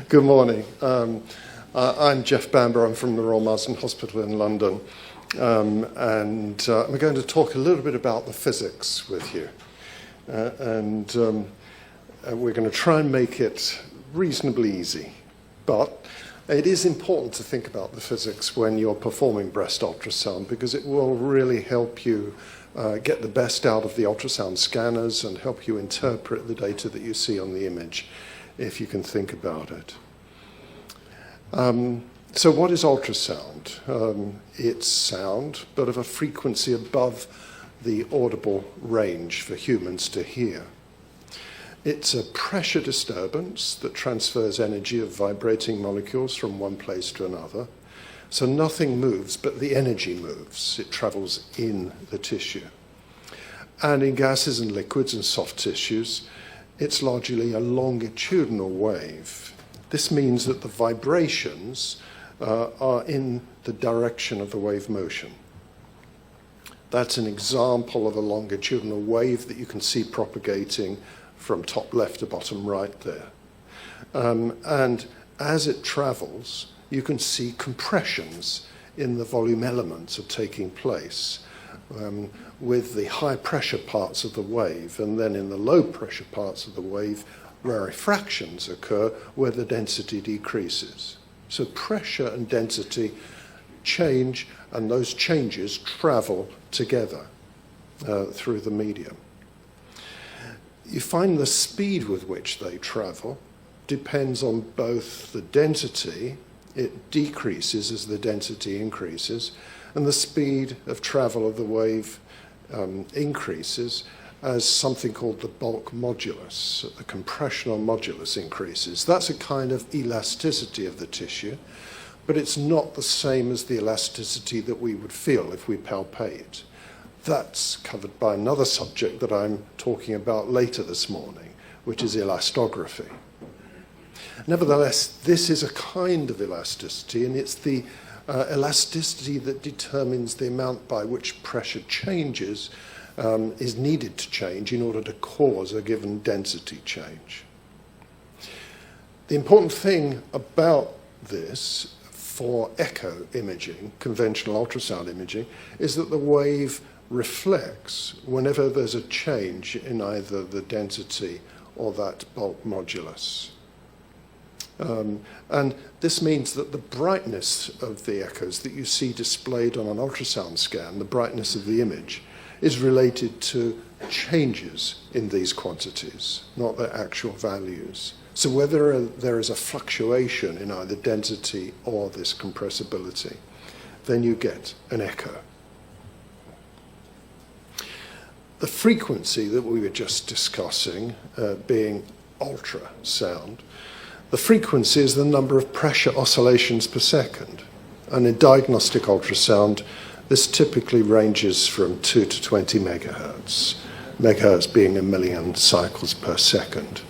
Good morning. I'm Jeff Bamber. I'm from the Royal Marsden Hospital in London. And I'm going to talk a little bit about the physics with you. We're going to try and make it reasonably easy. But it is important to think about the physics when you're performing breast ultrasound, because it will really help you get the best out of the ultrasound scanners and help you interpret the data that you see on the image, if you can think about it. So what is ultrasound? It's sound, but of a frequency above the audible range for humans to hear. It's a pressure disturbance that transfers energy of vibrating molecules from one place to another. So nothing moves, but the energy moves. It travels in the tissue. And in gases and liquids and soft tissues, it's largely a longitudinal wave. This means that the vibrations are in the direction of the wave motion. That's an example of a longitudinal wave that you can see propagating from top left to bottom right there. And as it travels, you can see compressions in the volume elements are taking place with the high pressure parts of the wave, and then in the low pressure parts of the wave, rarefactions occur where the density decreases. So pressure and density change, and those changes travel together through the medium. You find the speed with which they travel depends on both the density, it decreases as the density increases, and the speed of travel of the wave increases as something called the bulk modulus. The compressional modulus increases. That's a kind of elasticity of the tissue, but it's not the same as the elasticity that we would feel if we palpate. That's covered by another subject that I'm talking about later this morning, which is elastography. Nevertheless, this is a kind of elasticity, and it's the elasticity that determines the amount by which pressure changes is needed to change in order to cause a given density change. The important thing about this for echo imaging, conventional ultrasound imaging, is that the wave reflects whenever there's a change in either the density or that bulk modulus. And this means that the brightness of the echoes that you see displayed on an ultrasound scan, the brightness of the image, is related to changes in these quantities, not their actual values. So whether there is a fluctuation in either density or this compressibility, then you get an echo. The frequency that we were just discussing, being ultrasound, the frequency is the number of pressure oscillations per second. And in diagnostic ultrasound, this typically ranges from 2 to 20 megahertz, megahertz being a million cycles per second.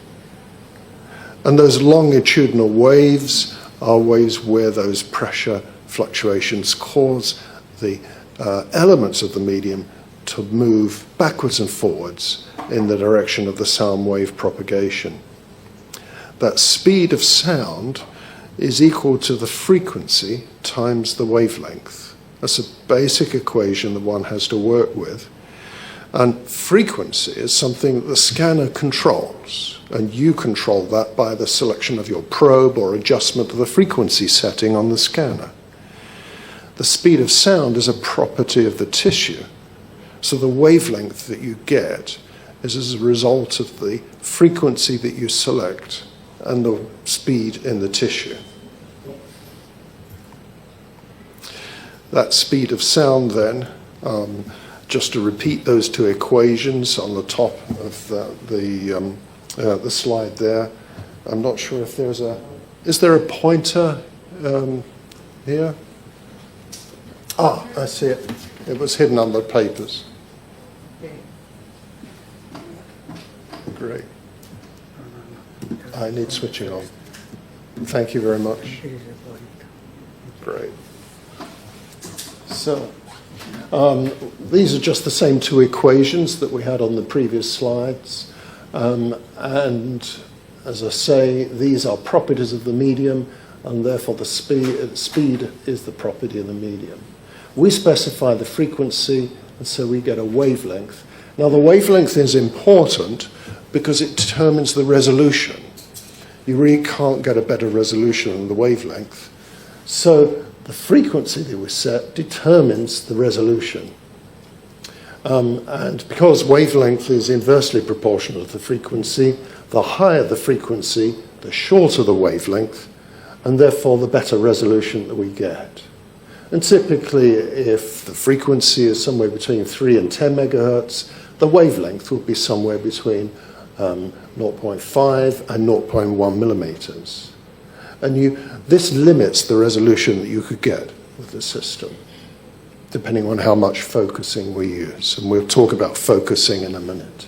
And those longitudinal waves are waves where those pressure fluctuations cause the elements of the medium to move backwards and forwards in the direction of the sound wave propagation. That speed of sound is equal to the frequency times the wavelength. That's a basic equation that one has to work with. And frequency is something that the scanner controls, and you control that by the selection of your probe or adjustment of the frequency setting on the scanner. The speed of sound is a property of the tissue, so the wavelength that you get is as a result of the frequency that you select and the speed in the tissue. That speed of sound then, just to repeat those two equations on the top of the slide there. I'm not sure if is there a pointer here? Ah, I see it. It was hidden on the papers. Great. I need switching on. Thank you very much. Great. So, these are just the same two equations that we had on the previous slides. And As I say, these are properties of the medium, and therefore the speed is the property of the medium. We specify the frequency, and so we get a wavelength. Now, the wavelength is important because it determines the resolution. You really can't get a better resolution than the wavelength. So the frequency that we set determines the resolution. And because wavelength is inversely proportional to the frequency, the higher the frequency, the shorter the wavelength, and therefore the better resolution that we get. And typically, if the frequency is somewhere between 3 and 10 megahertz, the wavelength will be somewhere between 0.5 and 0.1 millimeters. And this limits the resolution that you could get with the system, depending on how much focusing we use. And we'll talk about focusing in a minute.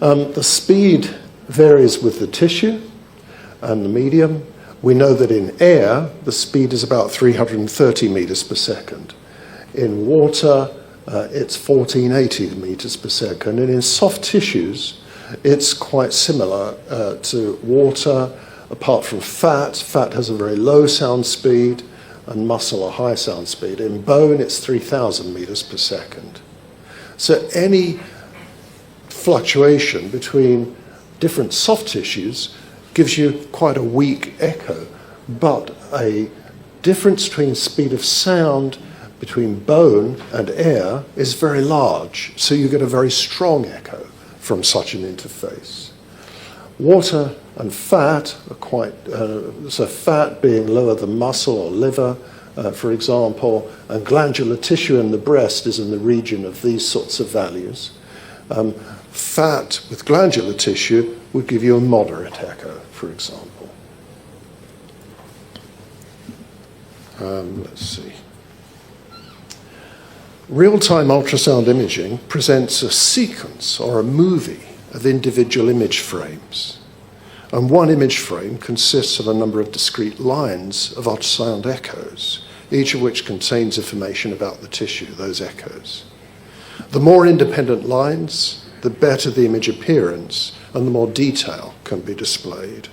The speed varies with the tissue and the medium. We know that in air, the speed is about 330 meters per second. In water, it's 1480 meters per second. And in soft tissues, it's quite similar to water, apart from fat. Fat has a very low sound speed, and muscle a high sound speed. In bone, it's 3,000 meters per second. So any fluctuation between different soft tissues gives you quite a weak echo, but a difference between speed of sound between bone and air is very large, so you get a very strong echo from such an interface. Water and fat are quite, so fat being lower than muscle or liver, for example, and glandular tissue in the breast is in the region of these sorts of values. Fat with glandular tissue would give you a moderate echo, for example. Let's see. Real-time ultrasound imaging presents a sequence or a movie of individual image frames. And one image frame consists of a number of discrete lines of ultrasound echoes, each of which contains information about the tissue, those echoes. The more independent lines, the better the image appearance, and the more detail can be displayed.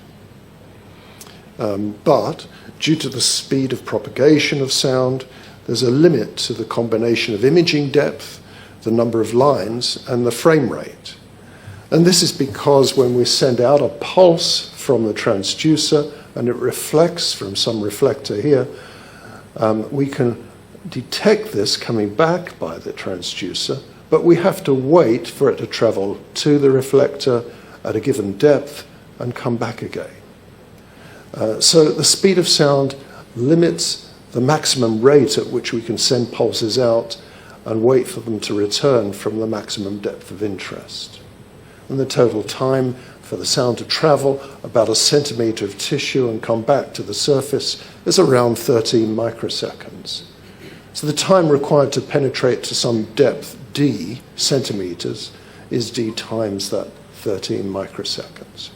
But due to the speed of propagation of sound, there's a limit to the combination of imaging depth, the number of lines, and the frame rate. And this is because when we send out a pulse from the transducer and it reflects from some reflector here, we can detect this coming back by the transducer, but we have to wait for it to travel to the reflector at a given depth and come back again. So the speed of sound limits the maximum rate at which we can send pulses out and wait for them to return from the maximum depth of interest. And the total time for the sound to travel about a centimeter of tissue and come back to the surface is around 13 microseconds. So the time required to penetrate to some depth d, centimeters, is d times that 13 microseconds.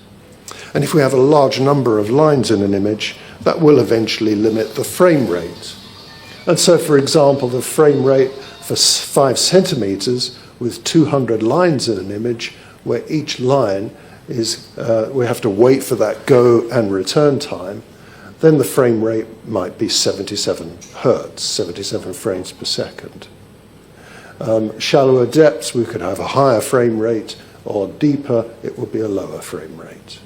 And if we have a large number of lines in an image, that will eventually limit the frame rate. And so, for example, the frame rate for 5 centimeters with 200 lines in an image, where each line is, we have to wait for that go and return time, then the frame rate might be 77 hertz, 77 frames per second. Shallower depths, we could have a higher frame rate, or deeper, it would be a lower frame rate.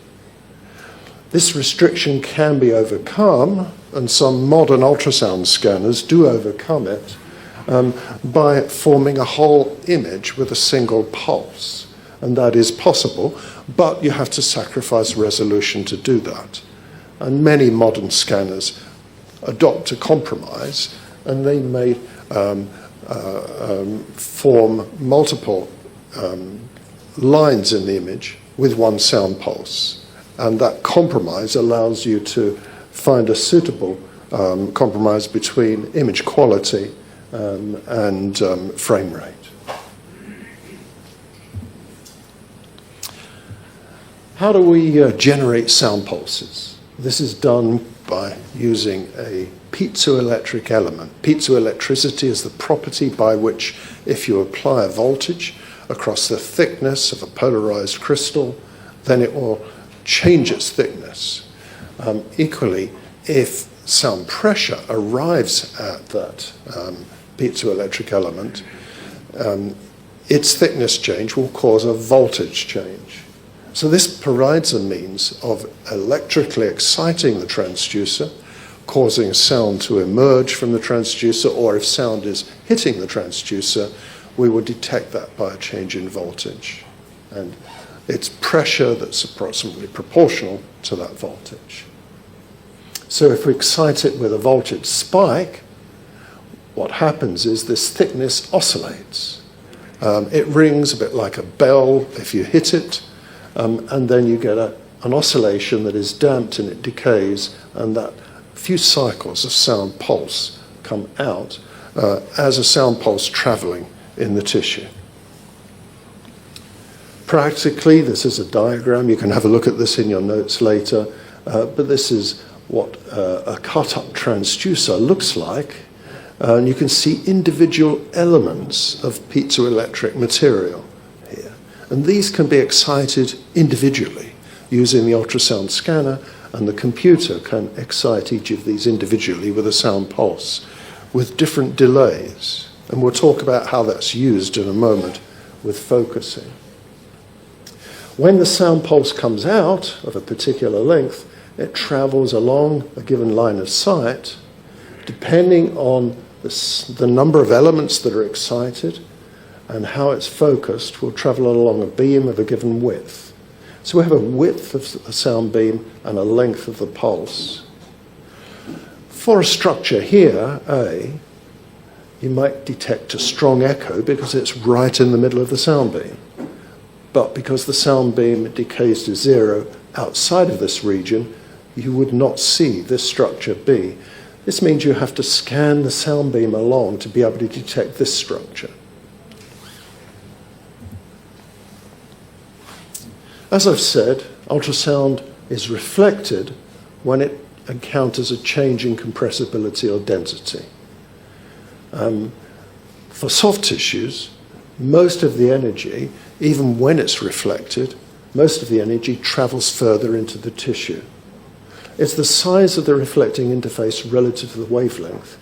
This restriction can be overcome, and some modern ultrasound scanners do overcome it, by forming a whole image with a single pulse. And that is possible, but you have to sacrifice resolution to do that. And many modern scanners adopt a compromise, and they may form multiple lines in the image with one sound pulse. And that compromise allows you to find a suitable compromise between image quality and frame rate. How do we generate sound pulses? This is done by using a piezoelectric element. Piezoelectricity is the property by which, if you apply a voltage across the thickness of a polarized crystal, then it will change its thickness. Equally, if sound pressure arrives at that piezoelectric element, its thickness change will cause a voltage change. So this provides a means of electrically exciting the transducer, causing sound to emerge from the transducer, or if sound is hitting the transducer, we will detect that by a change in voltage. And it's pressure that's approximately proportional to that voltage. So if we excite it with a voltage spike, what happens is this thickness oscillates. It rings a bit like a bell if you hit it, and then you get an oscillation that is damped and it decays, and that few cycles of sound pulse come out as a sound pulse traveling in the tissue. Practically, this is a diagram. You can have a look at this in your notes later, but this is what a cut-up transducer looks like. And you can see individual elements of piezoelectric material here. And these can be excited individually using the ultrasound scanner, and the computer can excite each of these individually with a sound pulse with different delays. And we'll talk about how that's used in a moment with focusing. When the sound pulse comes out of a particular length, it travels along a given line of sight, depending on the number of elements that are excited and how it's focused, will travel along a beam of a given width. So we have a width of a sound beam and a length of the pulse. For a structure here, A, you might detect a strong echo because it's right in the middle of the sound beam. But because the sound beam decays to zero outside of this region, you would not see this structure B. This means you have to scan the sound beam along to be able to detect this structure. As I've said, ultrasound is reflected when it encounters a change in compressibility or density. For soft tissues, most of the energy, even when it's reflected, most of the energy travels further into the tissue. It's the size of the reflecting interface relative to the wavelength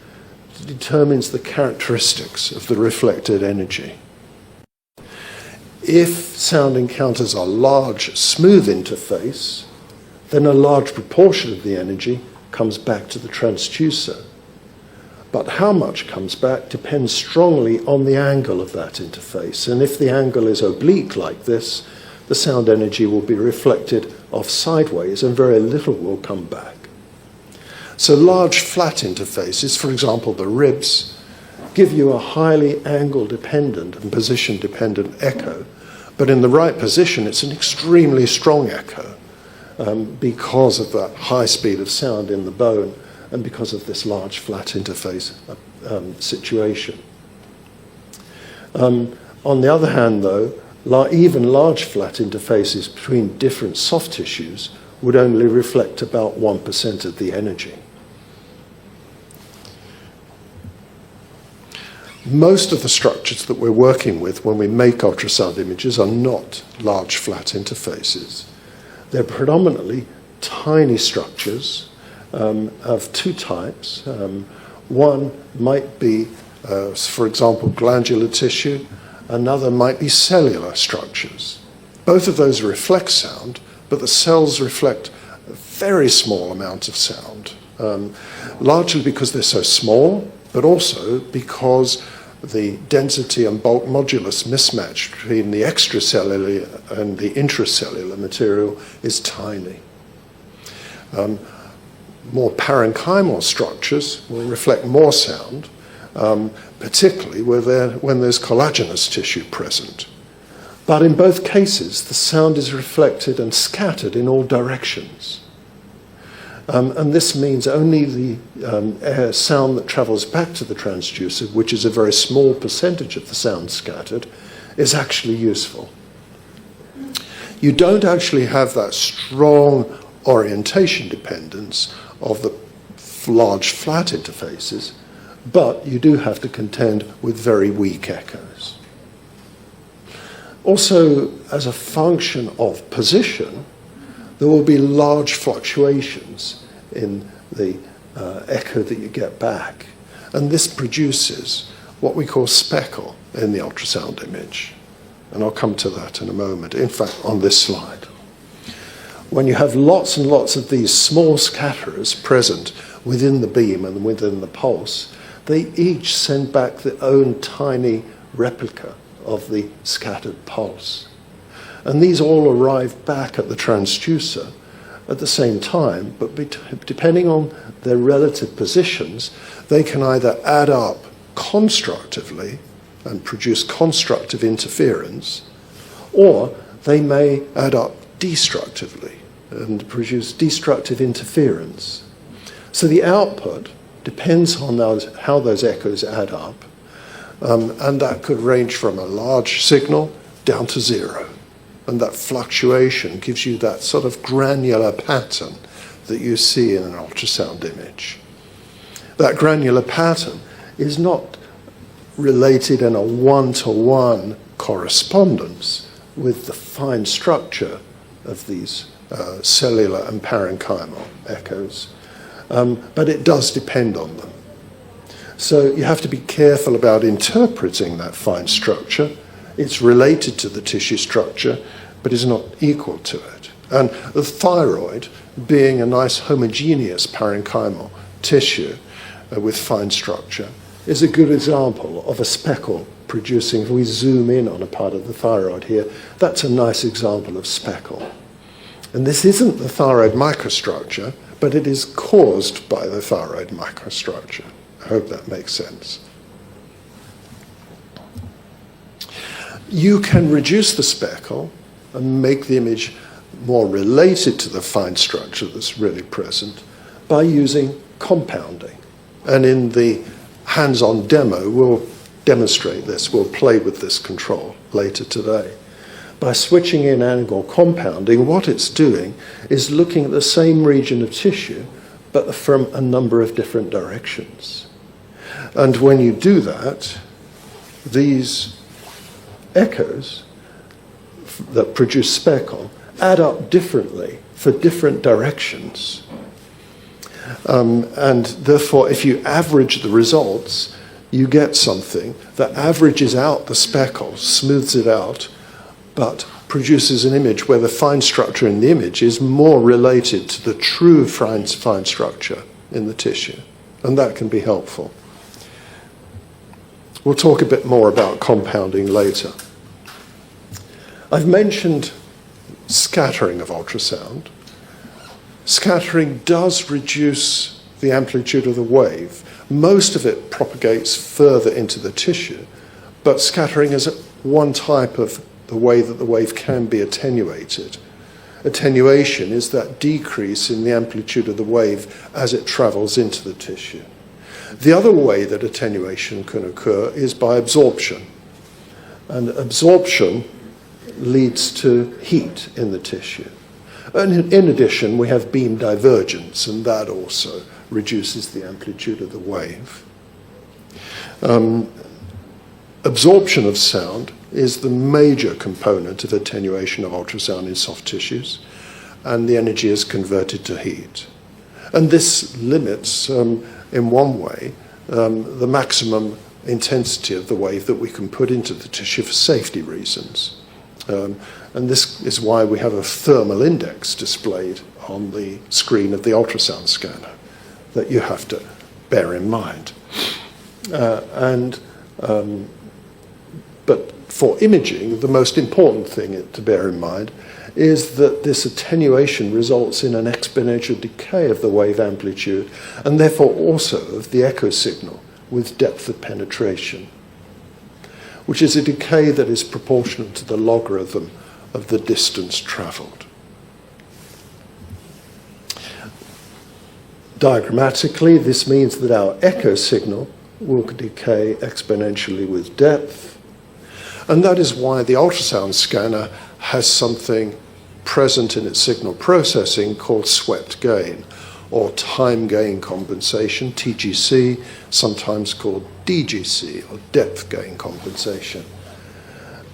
that determines the characteristics of the reflected energy. If sound encounters a large, smooth interface, then a large proportion of the energy comes back to the transducer. But how much comes back depends strongly on the angle of that interface. And if the angle is oblique like this, the sound energy will be reflected off sideways and very little will come back. So large flat interfaces, for example the ribs, give you a highly angle-dependent and position-dependent echo, but in the right position it's an extremely strong echo because of that high speed of sound in the bone and because of this large flat interface situation. On the other hand, though, even large flat interfaces between different soft tissues would only reflect about 1% of the energy. Most of the structures that we're working with when we make ultrasound images are not large flat interfaces. They're predominantly tiny structures of two types. One might be, for example, glandular tissue. Another might be cellular structures. Both of those reflect sound, but the cells reflect a very small amount of sound, largely because they're so small, but also because the density and bulk modulus mismatch between the extracellular and the intracellular material is tiny. More parenchymal structures will reflect more sound, particularly when there's collagenous tissue present. But in both cases, the sound is reflected and scattered in all directions. And this means only the sound that travels back to the transducer, which is a very small percentage of the sound scattered, is actually useful. You don't actually have that strong orientation dependence of the large flat interfaces, but you do have to contend with very weak echoes. Also, as a function of position, there will be large fluctuations in the echo that you get back. And this produces what we call speckle in the ultrasound image. And I'll come to that in a moment, in fact, on this slide. When you have lots and lots of these small scatterers present within the beam and within the pulse, they each send back their own tiny replica of the scattered pulse. And these all arrive back at the transducer at the same time, but depending on their relative positions, they can either add up constructively and produce constructive interference, or they may add up destructively and produce destructive interference. So the output depends on how those echoes add up, and that could range from a large signal down to zero. And that fluctuation gives you that sort of granular pattern that you see in an ultrasound image. That granular pattern is not related in a one-to-one correspondence with the fine structure of these cellular and parenchymal echoes, but it does depend on them. So you have to be careful about interpreting that fine structure. It's related to the tissue structure, but is not equal to it. And the thyroid, being a nice homogeneous parenchymal tissue with fine structure, is a good example of a speckle producing. If we zoom in on a part of the thyroid here, that's a nice example of speckle. And this isn't the thyroid microstructure, but it is caused by the thyroid microstructure. I hope that makes sense. You can reduce the speckle and make the image more related to the fine structure that's really present by using compounding. And in the hands-on demo, we'll demonstrate this. We'll play with this control later today. By switching in angle compounding, what it's doing is looking at the same region of tissue, but from a number of different directions. And when you do that, these echoes that produce speckle add up differently for different directions. And therefore, if you average the results, you get something that averages out the speckle, smooths it out, but produces an image where the fine structure in the image is more related to the true fine structure in the tissue. And that can be helpful. We'll talk a bit more about compounding later. I've mentioned scattering of ultrasound. Scattering does reduce the amplitude of the wave. Most of it propagates further into the tissue, but scattering is one type of the way that the wave can be attenuated. Attenuation is that decrease in the amplitude of the wave as it travels into the tissue. The other way that attenuation can occur is by absorption. And absorption leads to heat in the tissue. And in addition, we have beam divergence, and that also reduces the amplitude of the wave. Absorption of sound is the major component of attenuation of ultrasound in soft tissues, and the energy is converted to heat. And this limits, in one way, the maximum intensity of the wave that we can put into the tissue for safety reasons. And this is why we have a thermal index displayed on the screen of the ultrasound scanner that you have to bear in mind. But for imaging, the most important thing to bear in mind is that this attenuation results in an exponential decay of the wave amplitude and therefore also of the echo signal with depth of penetration, which is a decay that is proportional to the logarithm of the distance traveled. Diagrammatically, this means that our echo signal will decay exponentially with depth, and that is why the ultrasound scanner has something present in its signal processing called swept gain, or time gain compensation, TGC, sometimes called DGC, or depth gain compensation.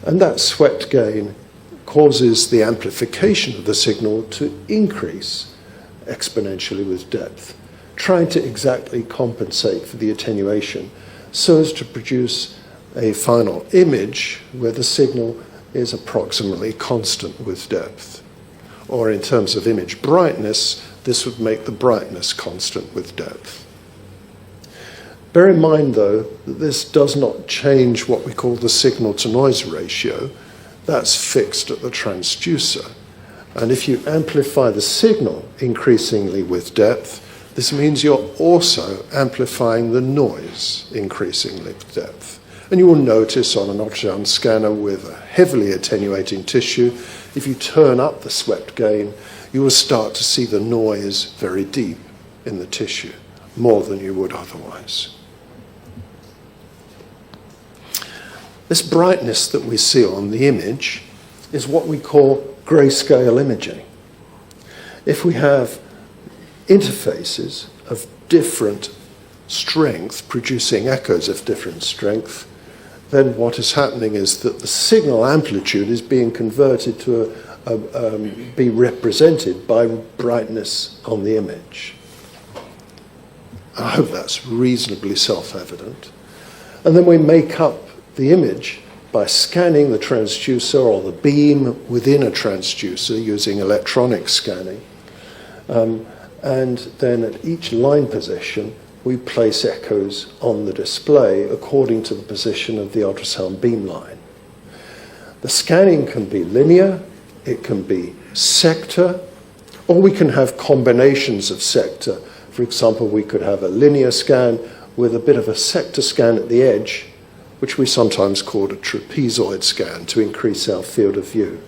And that swept gain causes the amplification of the signal to increase exponentially with depth, trying to exactly compensate for the attenuation so as to produce a final image where the signal is approximately constant with depth. Or in terms of image brightness, this would make the brightness constant with depth. Bear in mind, though, that this does not change what we call the signal-to-noise ratio. That's fixed at the transducer. And if you amplify the signal increasingly with depth, this means you're also amplifying the noise increasingly with depth. And you will notice on an ultrasound scanner with a heavily attenuating tissue, if you turn up the swept gain, you will start to see the noise very deep in the tissue, more than you would otherwise. This brightness that we see on the image is what we call grayscale imaging. If we have interfaces of different strength producing echoes of different strength, then what is happening is that the signal amplitude is being converted to be represented by brightness on the image. I hope that's reasonably self-evident. And then we make up the image by scanning the transducer or the beam within a transducer using electronic scanning. And then at each line position, we place echoes on the display according to the position of the ultrasound beam line. The scanning can be linear, it can be sector, or we can have combinations of sector. For example, we could have a linear scan with a bit of a sector scan at the edge, which we sometimes call a trapezoid scan to increase our field of view.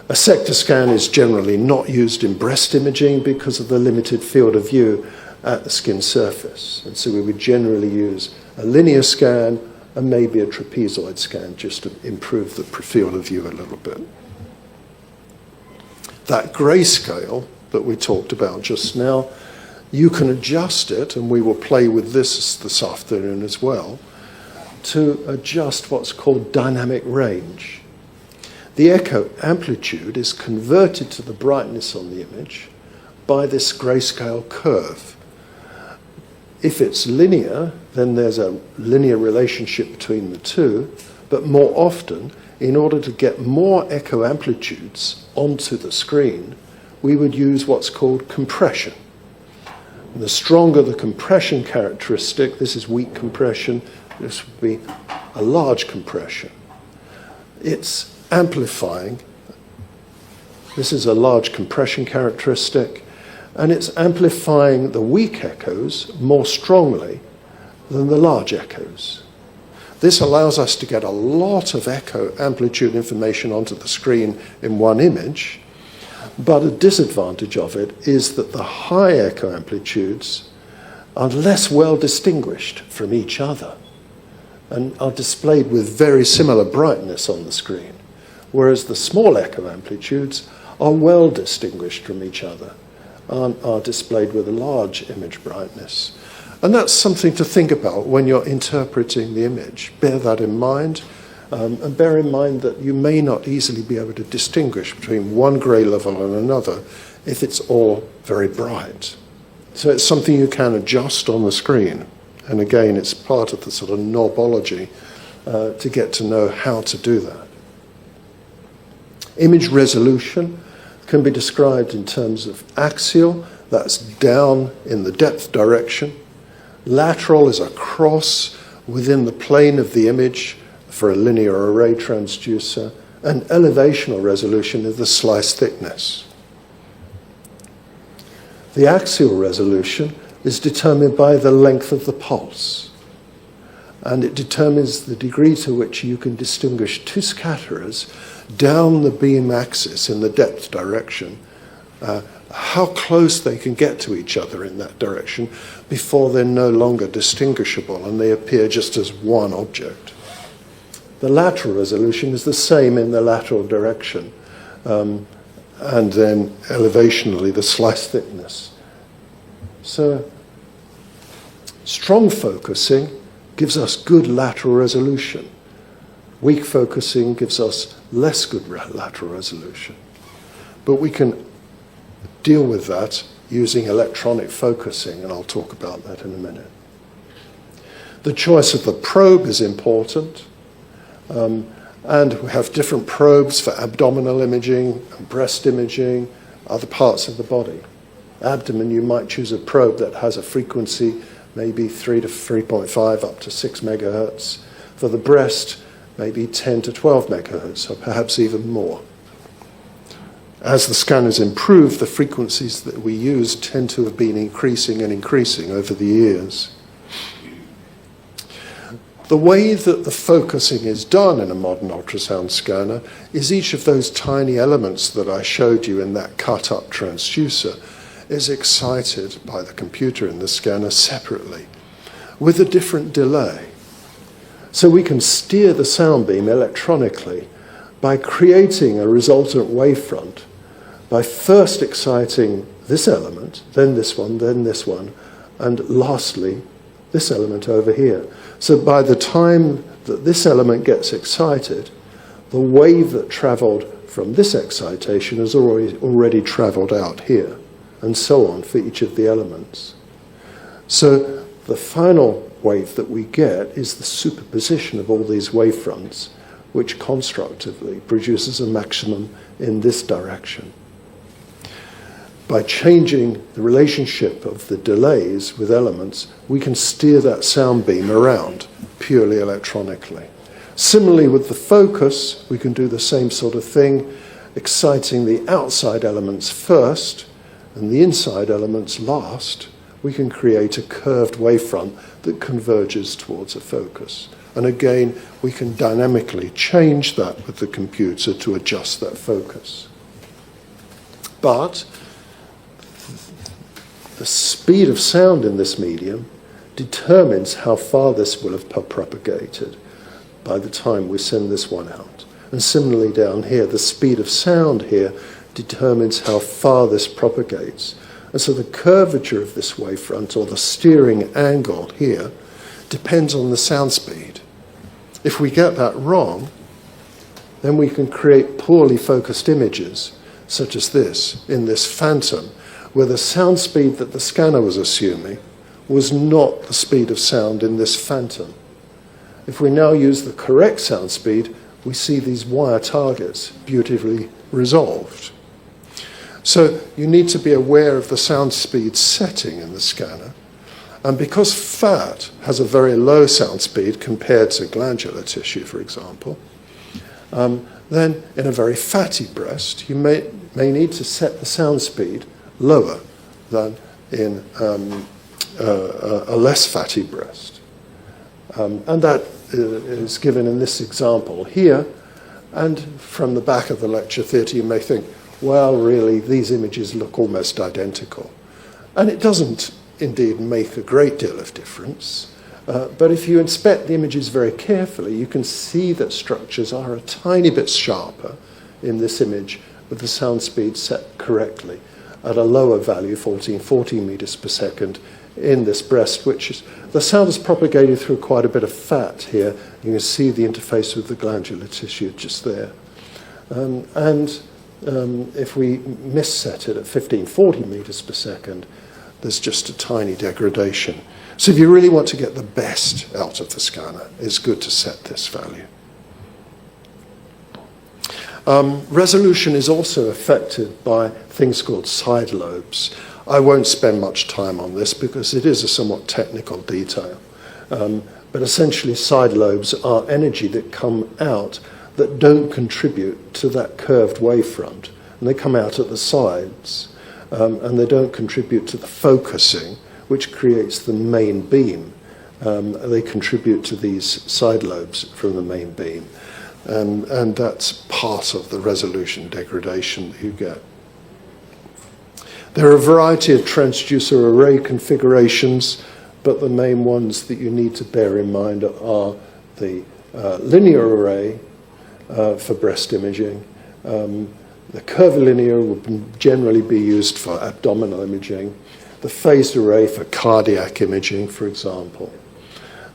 A sector scan is generally not used in breast imaging because of the limited field of view at the skin surface. And so we would generally use a linear scan and maybe a trapezoid scan just to improve the field of view a little bit. That grayscale that we talked about just now, you can adjust it, and we will play with this afternoon as well, to adjust what's called dynamic range. The echo amplitude is converted to the brightness on the image by this grayscale curve. If it's linear, then there's a linear relationship between the two, but more often, in order to get more echo amplitudes onto the screen, we would use what's called compression. And the stronger the compression characteristic, this is weak compression, this would be a large compression. It's amplifying. This is a large compression characteristic, and it's amplifying the weak echoes more strongly than the large echoes. This allows us to get a lot of echo amplitude information onto the screen in one image, but a disadvantage of it is that the high echo amplitudes are less well distinguished from each other and are displayed with very similar brightness on the screen, whereas the small echo amplitudes are well distinguished from each other and are displayed with a large image brightness. And that's something to think about when you're interpreting the image. Bear that in mind, and bear in mind that you may not easily be able to distinguish between one grey level and another if it's all very bright. So it's something you can adjust on the screen. And again, it's part of the sort of knobology to get to know how to do that. Image resolution can be described in terms of axial, that's down in the depth direction. Lateral is a cross within the plane of the image for a linear array transducer, and elevational resolution is the slice thickness. The axial resolution is determined by the length of the pulse, and it determines the degree to which you can distinguish two scatterers down the beam axis in the depth direction, how close they can get to each other in that direction before they're no longer distinguishable and they appear just as one object. The lateral resolution is the same in the lateral direction, and then elevationally the slice thickness. So strong focusing gives us good lateral resolution. Weak focusing gives us less good lateral resolution. But we can deal with that using electronic focusing, and I'll talk about that in a minute. The choice of the probe is important, and we have different probes for abdominal imaging and breast imaging, other parts of the body. Abdomen, you might choose a probe that has a frequency maybe 3 to 3.5 up to 6 megahertz. For the breast, maybe 10 to 12 megahertz, or perhaps even more. As the scanners improve, the frequencies that we use tend to have been increasing and increasing over the years. The way that the focusing is done in a modern ultrasound scanner is each of those tiny elements that I showed you in that cut-up transducer is excited by the computer in the scanner separately with a different delay. So we can steer the sound beam electronically by creating a resultant wavefront by first exciting this element, then this one, and lastly, this element over here. So by the time that this element gets excited, the wave that traveled from this excitation has already traveled out here, and so on for each of the elements. So the final wave that we get is the superposition of all these wavefronts, which constructively produces a maximum in this direction. By changing the relationship of the delays with elements, we can steer that sound beam around purely electronically. Similarly with the focus, we can do the same sort of thing, exciting the outside elements first and the inside elements last. We can create a curved wavefront that converges towards a focus. And again, we can dynamically change that with the computer to adjust that focus. But the speed of sound in this medium determines how far this will have propagated by the time we send this one out. And similarly down here, the speed of sound here determines how far this propagates. And so the curvature of this wavefront, or the steering angle here, depends on the sound speed. If we get that wrong, then we can create poorly focused images, such as this, in this phantom, where the sound speed that the scanner was assuming was not the speed of sound in this phantom. If we now use the correct sound speed, we see these wire targets beautifully resolved. So you need to be aware of the sound speed setting in the scanner. And because fat has a very low sound speed compared to glandular tissue, for example, then in a very fatty breast, you may need to set the sound speed lower than in a less fatty breast. And that is given in this example here. And from the back of the lecture theatre, you may think, well, really, these images look almost identical. And it doesn't indeed make a great deal of difference. But if you inspect the images very carefully, you can see that structures are a tiny bit sharper in this image with the sound speed set correctly at a lower value, 1440 meters per second, in this breast, which is, the sound is propagated through quite a bit of fat here. You can see the interface with the glandular tissue just there. If we misset it at 1540 meters per second, there's just a tiny degradation. So if you really want to get the best out of the scanner, it's good to set this value. Resolution is also affected by things called side lobes. I won't spend much time on this because it is a somewhat technical detail. But essentially side lobes are energy that come out that don't contribute to that curved wavefront. And they come out at the sides. And they don't contribute to the focusing, which creates the main beam. They contribute to these side lobes from the main beam. And that's part of the resolution degradation that you get. There are a variety of transducer array configurations, but the main ones that you need to bear in mind are the linear array for breast imaging. The curvilinear would generally be used for abdominal imaging. The phased array for cardiac imaging, for example.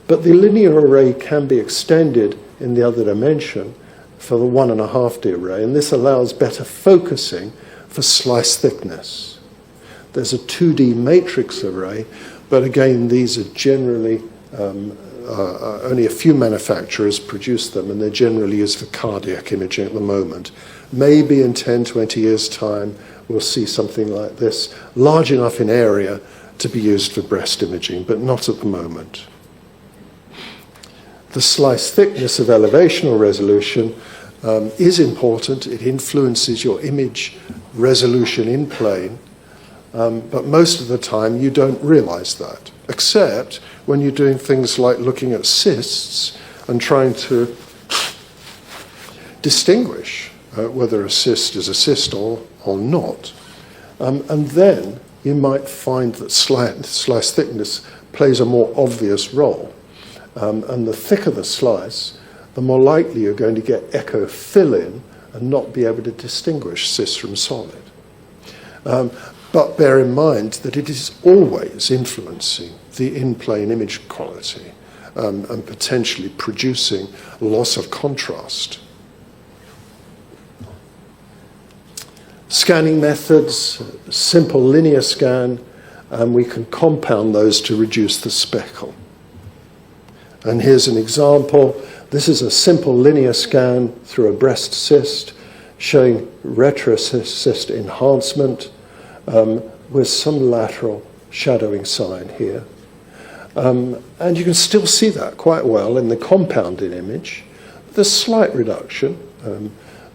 But the linear array can be extended in the other dimension for the 1.5D array, and this allows better focusing for slice thickness. There's a 2D matrix array, but again, these are generally, only a few manufacturers produce them, and they're generally used for cardiac imaging at the moment. Maybe in 10, 20 years' time, we'll see something like this, large enough in area to be used for breast imaging, but not at the moment. The slice thickness of elevational resolution is important. It influences your image resolution in plane, but most of the time you don't realize that, except when you're doing things like looking at cysts and trying to distinguish whether a cyst is a cyst or not. And then you might find that slice thickness plays a more obvious role. And the thicker the slice, the more likely you're going to get echo fill-in and not be able to distinguish cyst from solid. But bear in mind that it is always influencing the in-plane image quality and potentially producing loss of contrast. Scanning methods, simple linear scan, and we can compound those to reduce the speckle. And here's an example. This is a simple linear scan through a breast cyst showing retrocyst enhancement with some lateral shadowing sign here. And you can still see that quite well in the compounded image. There's slight reduction,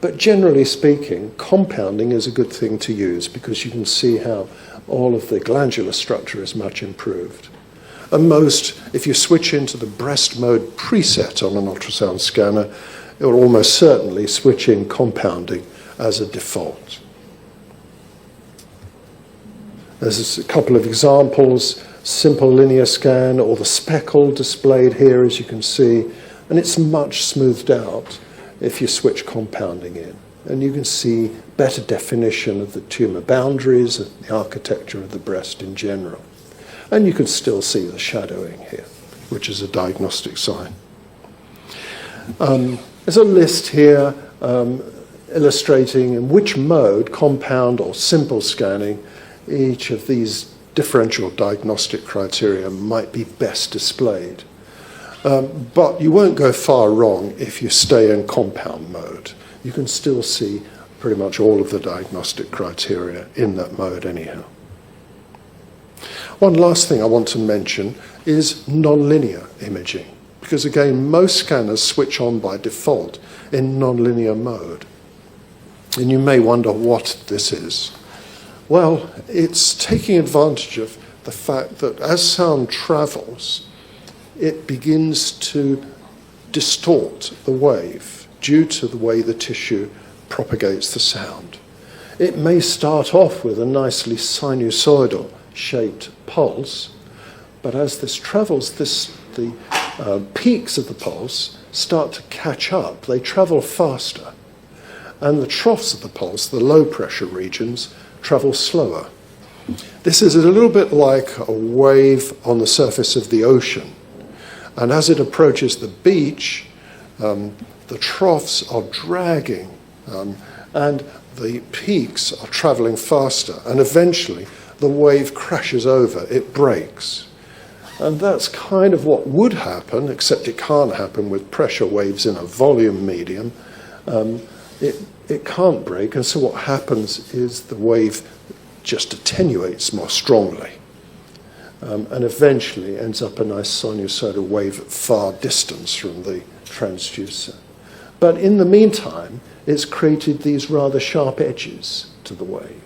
but generally speaking, compounding is a good thing to use because you can see how all of the glandular structure is much improved. And most, if you switch into the breast mode preset on an ultrasound scanner, it will almost certainly switch in compounding as a default. There's a couple of examples, simple linear scan or the speckle displayed here, as you can see, and it's much smoothed out if you switch compounding in. And you can see better definition of the tumor boundaries and the architecture of the breast in general. And you can still see the shadowing here, which is a diagnostic sign. There's a list here illustrating in which mode, compound or simple scanning, each of these differential diagnostic criteria might be best displayed. But you won't go far wrong if you stay in compound mode. You can still see pretty much all of the diagnostic criteria in that mode anyhow. One last thing I want to mention is nonlinear imaging, because again, most scanners switch on by default in nonlinear mode. And you may wonder what this is. Well, it's taking advantage of the fact that as sound travels, it begins to distort the wave due to the way the tissue propagates the sound. It may start off with a nicely sinusoidal shaped pulse, but as this travels, the peaks of the pulse start to catch up. They travel faster. And the troughs of the pulse, the low pressure regions, travel slower. This is a little bit like a wave on the surface of the ocean. And as it approaches the beach, the troughs are dragging and the peaks are traveling faster. And eventually, the wave crashes over, it breaks. And that's kind of what would happen, except it can't happen with pressure waves in a volume medium. It can't break, and so what happens is the wave just attenuates more strongly and eventually ends up a nice sinusoidal wave at far distance from the transducer. But in the meantime, it's created these rather sharp edges to the wave.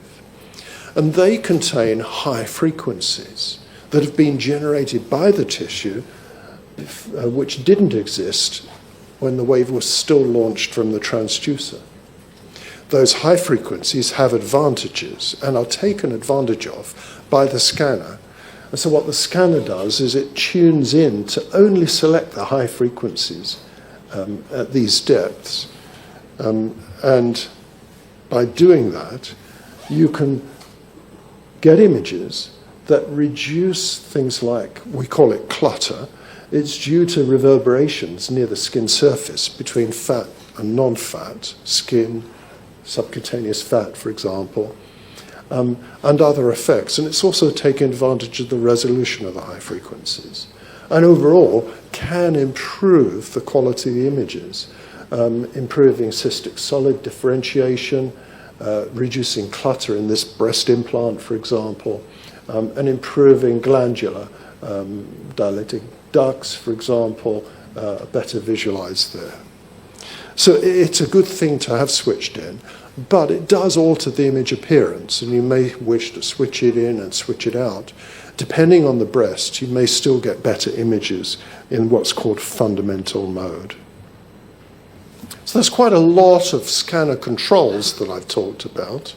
And they contain high frequencies that have been generated by the tissue which didn't exist when the wave was still launched from the transducer. Those high frequencies have advantages and are taken advantage of by the scanner. And so what the scanner does is it tunes in to only select the high frequencies at these depths. And by doing that, you can get images that reduce things like, we call it clutter, It's due to reverberations near the skin surface between fat and non-fat, skin, subcutaneous fat, for example, and other effects. And it's also taking advantage of the resolution of the high frequencies. And overall, can improve the quality of the images, improving cystic solid differentiation, reducing clutter in this breast implant, for example, and improving glandular dilating ducts, for example, better visualized there. So it's a good thing to have switched in, but it does alter the image appearance, and you may wish to switch it in and switch it out. Depending on the breast, you may still get better images in what's called fundamental mode. So there's quite a lot of scanner controls that I've talked about.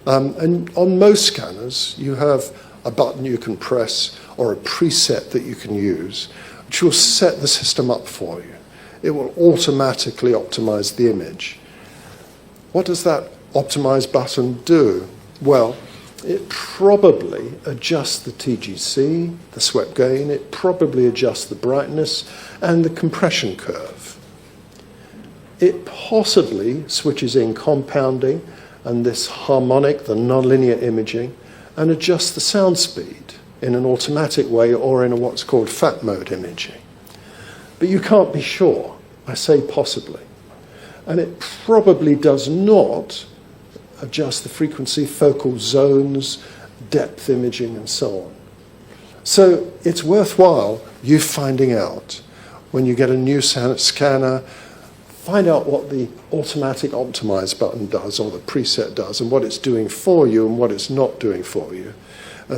And on most scanners, you have a button you can press or a preset that you can use, which will set the system up for you. It will automatically optimize the image. What does that optimize button do? Well, it probably adjusts the TGC, the swept gain, it probably adjusts the brightness and the compression curve. It possibly switches in compounding and this harmonic, the nonlinear imaging, and adjusts the sound speed in an automatic way or in what's called fat mode imaging. But you can't be sure. I say possibly. And it probably does not adjust the frequency, focal zones, depth imaging, and so on. So it's worthwhile you finding out when you get a new scanner, find out what the automatic optimize button does or the preset does and what it's doing for you and what it's not doing for you,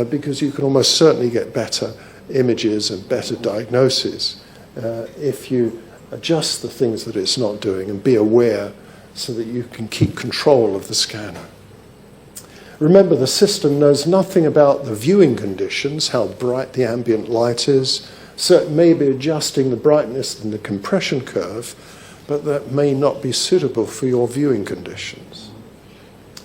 because you can almost certainly get better images and better diagnoses if you adjust the things that it's not doing and be aware so that you can keep control of the scanner. Remember, the system knows nothing about the viewing conditions, how bright the ambient light is, so it may be adjusting the brightness and the compression curve, but that may not be suitable for your viewing conditions.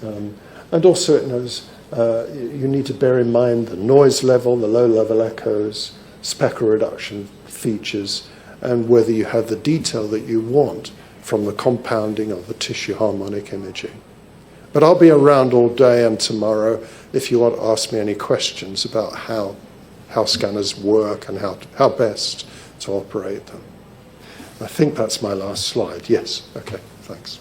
And also it knows you need to bear in mind the noise level, the low-level echoes, speckle reduction features, and whether you have the detail that you want from the compounding of the tissue harmonic imaging. But I'll be around all day and tomorrow if you want to ask me any questions about how scanners work and how best to operate them. I think that's my last slide. Yes, okay, thanks.